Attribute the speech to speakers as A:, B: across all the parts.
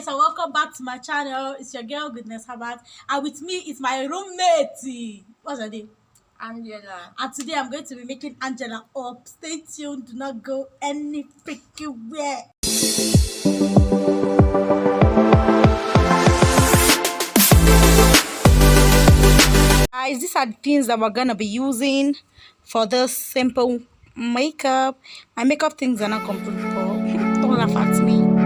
A: guys, and welcome back to my channel. It's your girl Goodness Herbert, and with me is my roommate. What's her name?
B: Angela.
A: And today I'm going to be making Angela up. Stay tuned. Do not go any freaking where. Guys, these are the things that we're gonna be using for this simple makeup. My makeup things are not complete, but don't laugh at me.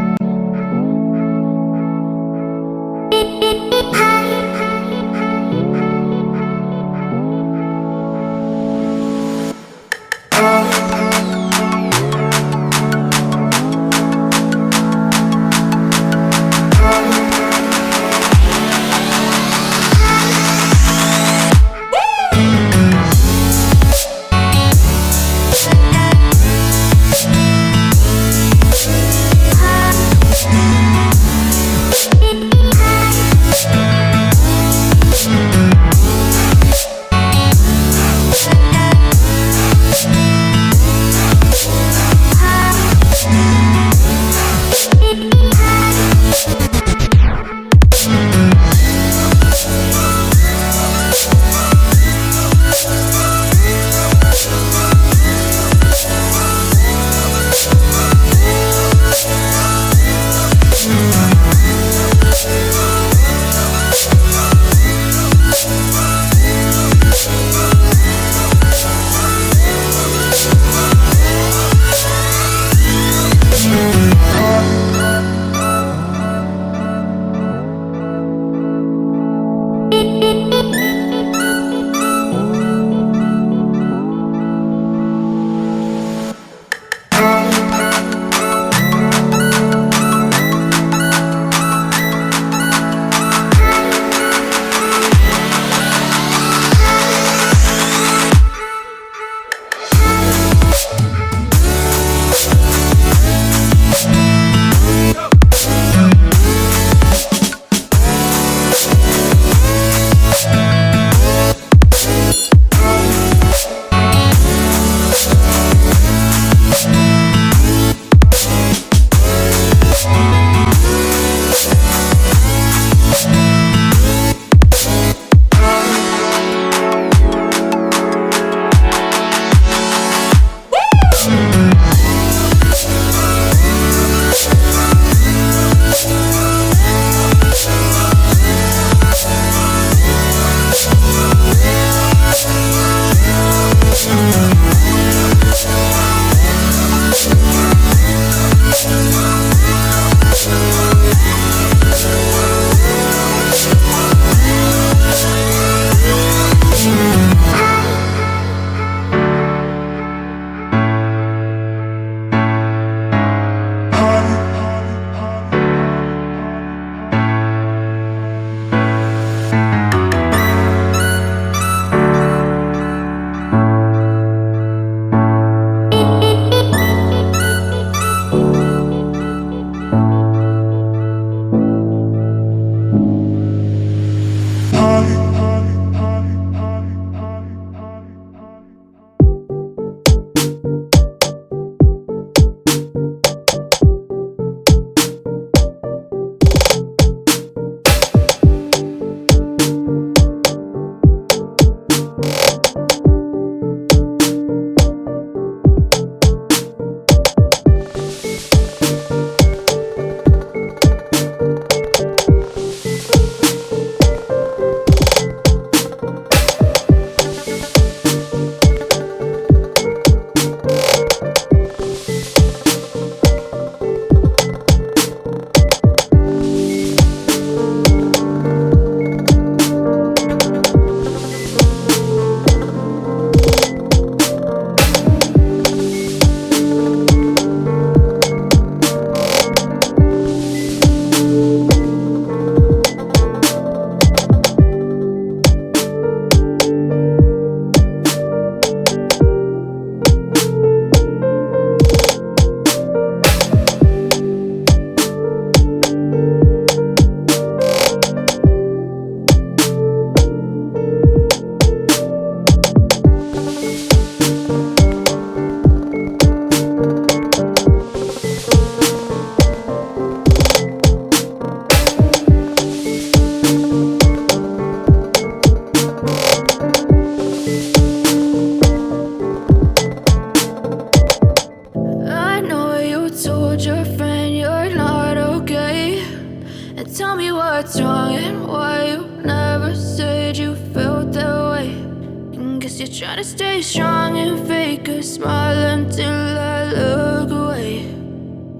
B: tell me what's wrong and why you never said you felt that way. And guess you're trying to stay strong and fake a smile until I look away.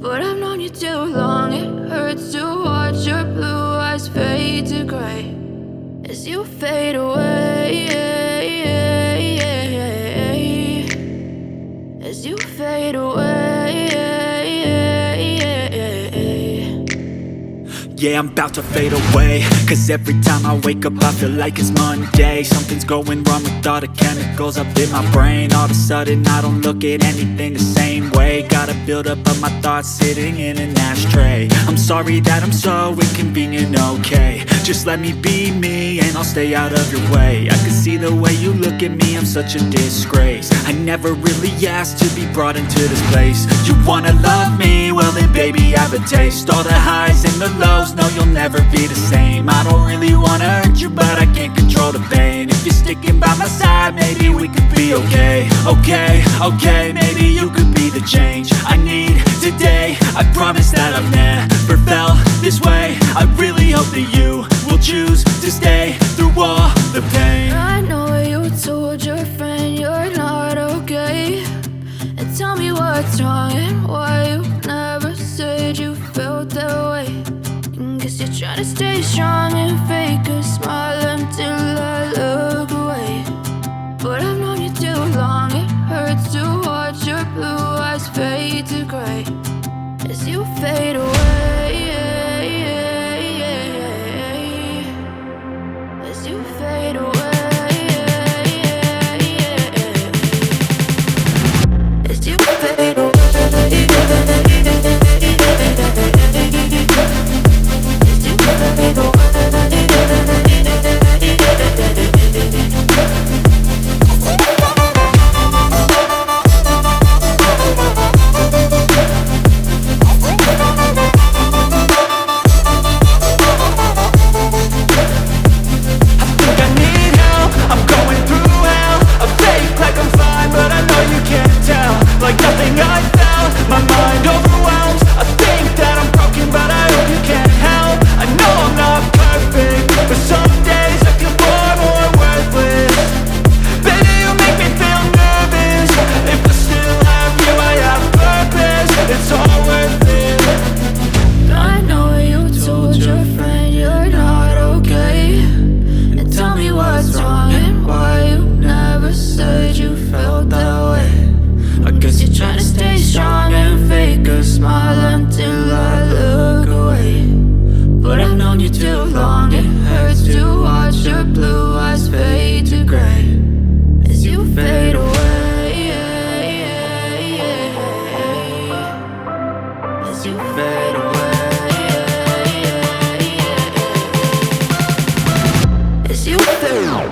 B: But I've known you too long, it hurts to watch your blue eyes fade to gray as you fade away, as you fade away.
C: Yeah, I'm about to fade away, cause every time I wake up I feel like it's Monday. Something's going wrong with all the chemicals up in my brain. All of a sudden I don't look at anything the same way. Gotta build up of my thoughts sitting in an ashtray. I'm sorry that I'm so inconvenient, okay. Just let me be me and I'll stay out of your way. I can see the way you look at me, I'm such a disgrace. I never really asked to be brought into this place. You wanna love me? Well then baby have a taste. All the highs and the lows, no you'll never be the same. I don't really wanna hurt you but I can't control the pain. If you're sticking by my side maybe we could be okay. Okay, maybe you could be the change I need today. I promise that I've never felt this way. I really hope that you will choose to stay through all the pain.
B: I know you told your friend you're not okay, and tell me what's wrong and why you never said you felt that way. And guess you're trying to stay strong and fake a smile until I look away. But I've known you too long, it hurts to watch your blue eyes fade to gray as you fade away, as you fade away, as you fade away.
C: Like nothing I felt, my mind overwhelmed. I think that I'm broken but I hope you can't help. I know I'm not perfect, but some days I feel far more worthless. Baby, you make me feel nervous. If I still have you, I have purpose. It's all worth it.
B: I know you told your friend you're not okay, and tell me what's wrong and why you never said you felt that way. I guess you're trying to stay strong and fake a smile until I look away. But I've known you too long, it hurts to watch your blue eyes fade to gray as you fade away, as you fade away, as you fade away.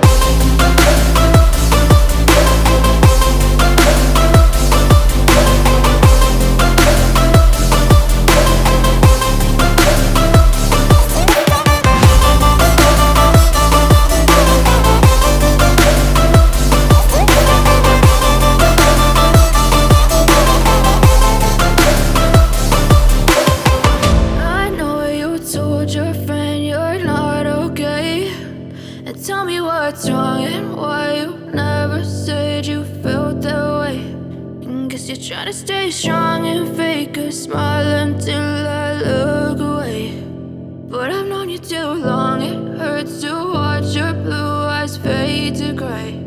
B: Tell me what's wrong and why you never said you felt that way. And guess you're trying to stay strong and fake a smile until I look away. But I've known you too long, it hurts to watch your blue eyes fade to gray